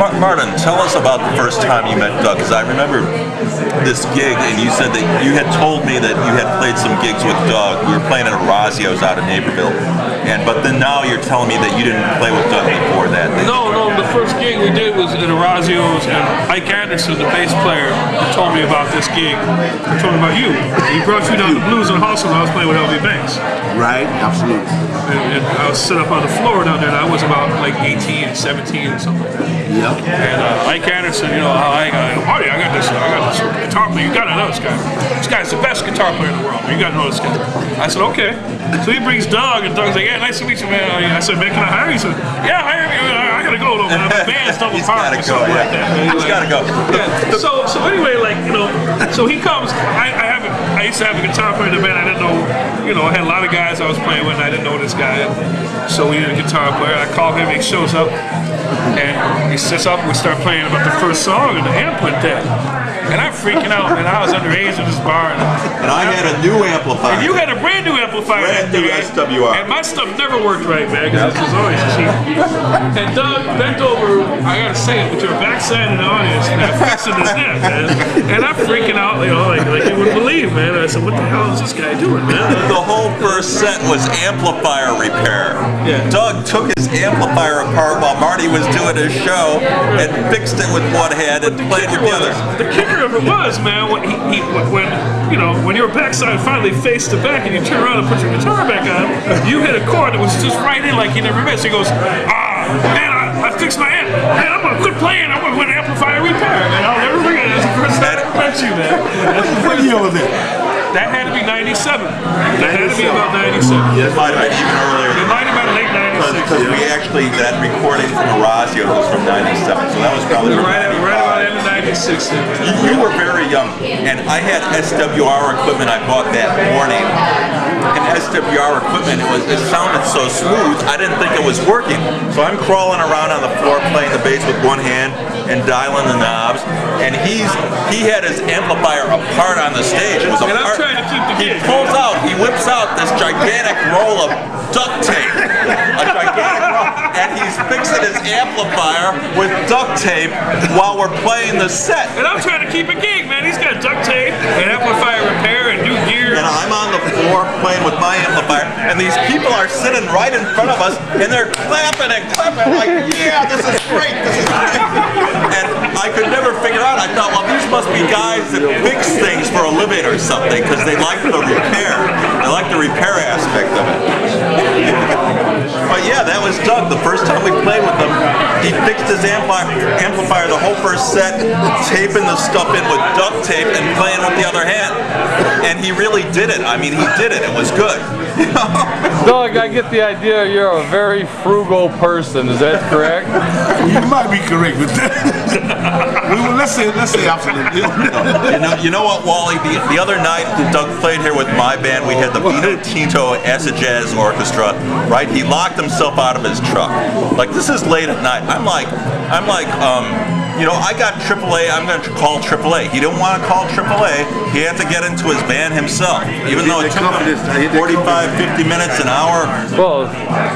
Martin, tell us about the first time you met Doug, because I remember this gig, and you said that you had told me that you had played some gigs with Doug. We were playing at Orazio's out in Naperville, but then now you're telling me that you didn't play with Doug before that. No, the first gig we did was at Orazio's, and Ike Anderson, the bass player, told me about this gig. He told me about you. He brought you down to Blues and Hustle when I was playing with LV Banks. Right, absolutely. And I was set up on the floor down there, and I was about like 18, 17 or something like that. Yep. And Ike Anderson, Marty, I got this guitar player. You gotta know this guy. This guy's the best guitar player in the world. You gotta know this guy. I said, okay. So he brings Doug, and Doug's like, yeah, nice to meet you, man. I said, man, can I hire you? He said, yeah, hire me. I gotta go though, man. The band's double parked or something like that. He's gotta go. Yeah. So anyway, so he comes. I used to have a guitar player in the band. I didn't know, I had a lot of guys I was playing with, and I didn't know this guy. So we need a guitar player. I call him, he shows up, and he sits up, and we start playing about the first song, and the amp went dead. And I'm freaking out, man. I was underage at this bar. And I had a new amplifier. And you had a brand new amplifier. Brand new SWR. And my stuff never worked right, man, because it was always cheap. And Doug bent over, I gotta say it, with your backside in the audience, and I'm fixing his neck, man. And I'm freaking out, like you wouldn't believe, man. And I said, what the hell is this guy doing, man? The whole first set was amplifier repair. Yeah. Doug took his amplifier apart while Marty was doing his show and fixed it with one hand and played with the other. The kicker of it was, man, when your backside finally faced the back and you turn around and put your guitar back on, you hit a chord that was just right in like you never missed. He goes, man, I fixed my amp. Man, I'm gonna quit playing. I'm gonna win amplifier repair. And I'll never forget it. That's the first time I ever met you, man. What year was it? That had to be 97. That had to be about 97. It might have been even earlier. It might have been late 96. Because we actually, that recording from Orazio was from 97, so that was probably right about end of 96. You were very young, and I had SWR equipment I bought that morning. And SWR equipment, it sounded so smooth, I didn't think it was working. So I'm crawling around on the floor playing the bass with one hand and dialing the knobs. And he had his amplifier apart on the stage. It was and apart. I'm trying to keep the gig. He whips out this gigantic roll of duct tape. A gigantic roll. And he's fixing his amplifier with duct tape while we're playing the set. And I'm trying to keep a gig, man. He's got duct tape and amplifier repair and new gear. And I'm on the floor playing with my amplifier, and these people are sitting right in front of us, and they're clapping and clapping like, yeah, this is great, this is great. And I could never figure out, I thought, well, these must be guys that fix things for a living or something, because they like the repair. They like the repair aspect of it. But yeah, that was Doug. The first time we played with him, he fixed his amplifier the whole first set, taping the stuff in with duct tape and playing with the other hand. And he really did it. I mean, he did it. It was good. Doug, I get the idea you're a very frugal person. Is that correct? You might be correct with that. Let's say absolutely. You know what, Wally? The other night, Doug played here with my band. We had the VINO TINTO Acid Jazz Orchestra. Right? He locked himself out of his truck. Like, this is late at night. I'm like, I got AAA, I'm going to call AAA. He didn't want to call AAA. He had to get into his van himself. Even though it took him 45, 50 minutes, an hour. Well,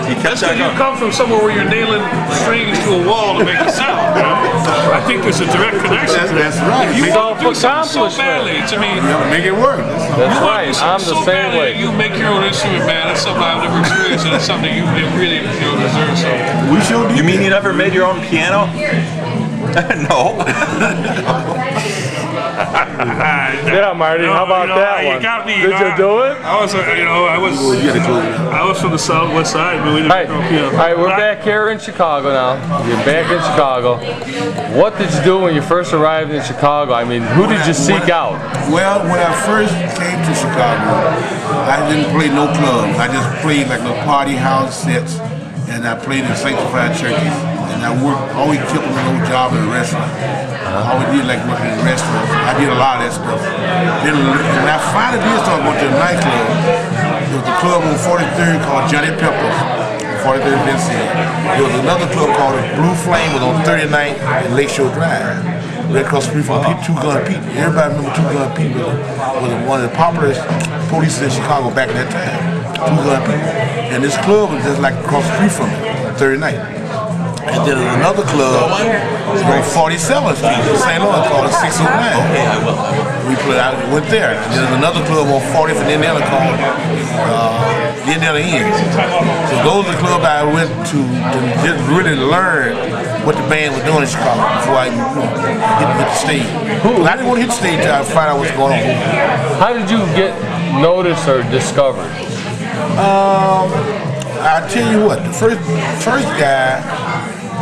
he kept that's because you come from somewhere where you're nailing strings to a wall to make a sound. I think there's a direct connection. That's right. If you want to do something so badly, to me, you have to make it work. That's right. I'm the same way. You make your own instrument, man. That's something I've never experienced, and it's something you really deserve. So. We sure do. You mean you never made your own piano? No. Yeah, Marty. How about that one? You got me. Did you do it? I was from the Southwest side, but we didn't make no piano. All right, we're back here in Chicago now. You're back in Chicago. What did you do when you first arrived in Chicago? I mean, who did you seek out? Well, when I first came to Chicago, I didn't play no clubs. I just played like little party house sets, and I played in sanctified churches. And I always kept a little job in a restaurant. I always did like working in restaurants. I did a lot of that stuff. Then when I finally did start going to a nightclub, there was a club on 43rd called Johnny Pepper's, 43rd Vincent. There was another club called Blue Flame, was on 39th and Lakeshore Drive. Right across the street from Two Gun Pete. Everybody remember Two Gun Pete was one of the popular police in Chicago back in that time. Two Gun Pete. And this club was just like across the street from it, 39th. And then another club on 47th Street in St. Louis called 609. Okay, I will. I went there. And then there's another club on 40th and Indiana called Indiana Inn. So those are the clubs I went to just really learn what the band was doing in Chicago before I hit the stage. I didn't want to hit the stage until I find out what's going on. How did you get noticed or discovered? I tell you what, the first guy,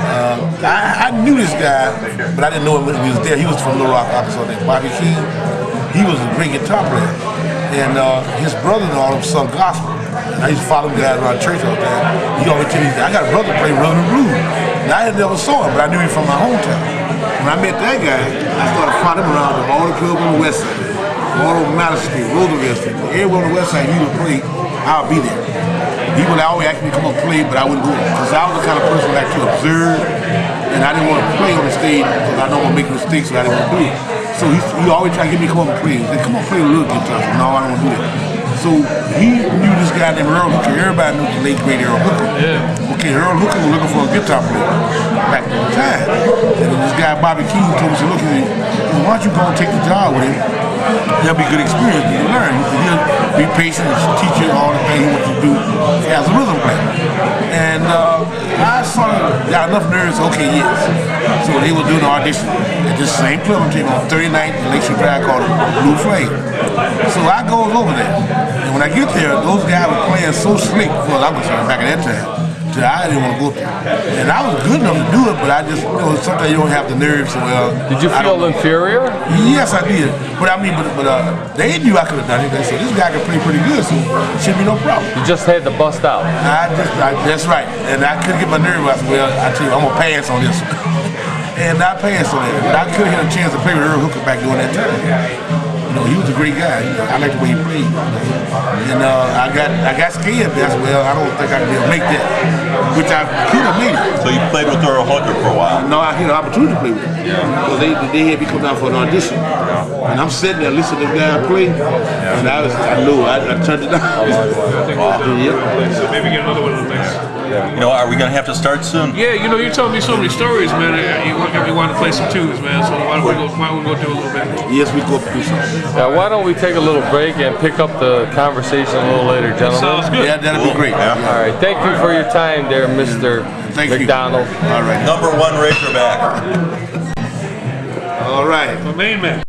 I knew this guy, but I didn't know him when he was there. He was from Little Rock, Arkansas, named Bobby King. He was a great guitar player, and his brother-in-law sung gospel. And I used to follow him guys around church all the time. He always tell me, I got a brother play rhythm and blues. And I had never saw him, but I knew him from my hometown. When I met that guy, I started following him around to all the clubs on the west side, all over Madison Street, Roosevelt Street. Everywhere on the west side he would play, I'll be there. He would always ask me to come up and play, but I wouldn't go because I was the kind of person who liked to observe, and I didn't want to play on the stage because I don't want to make mistakes, so I didn't want to do it. So he always tried to get me to come up and play. He said, come on, play a little guitar. I said, no, I don't want to do that. So he knew this guy named Earl Hooker. Everybody knew the late great Earl Hooker. Yeah. Okay, Earl Hooker was looking for a guitar player back in the time. And then this guy Bobby King told me, look, why don't you go and take the job with him? That'll be a good experience for you to learn. He'll be patient and teach you all the things he wants you to do as a rhythm player. And I sort of got enough nerves, okay, yes. So they were doing an audition at this same club on 39th and Lakeshore Drive called Blue Flame. So I goes over there. And when I get there, those guys were playing so slick, well, I was back at that time. I didn't want to go up there. And I was good enough to do it, but I just, sometimes you don't have the nerves. So, did you feel inferior? Yes, I did. But I mean, they knew I could have done it. They said, this guy can play pretty good, so it should be no problem. You just had to bust out. That's right. And I couldn't get my nerve out. Well, I tell you, I'm going to pass on this one. And I passed on it. But I couldn't get a chance to play with Earl Hooker back during that time. He was a great guy. I liked the way he played. And I got scared. That's I don't think I could make that, which I could have made it. So you played with Earl Hooker for a while? No, I had an opportunity to play with him. Because they had me come down for an audition. And I'm sitting there listening to the guy play. And I knew I turned it down. Wow. So maybe get another one of those things. Are we going to have to start soon? Yeah, you told me so many stories, man. You want to play some tunes, man. So why don't we go do a little bit? Yes, we go do something. Now, why don't we take a little break and pick up the conversation a little later, gentlemen? Sounds good. Yeah, that'll be great. Yeah. All right, thank you for your time there, Mr. McDonald. All right. Number one Razorback. All right. My main man.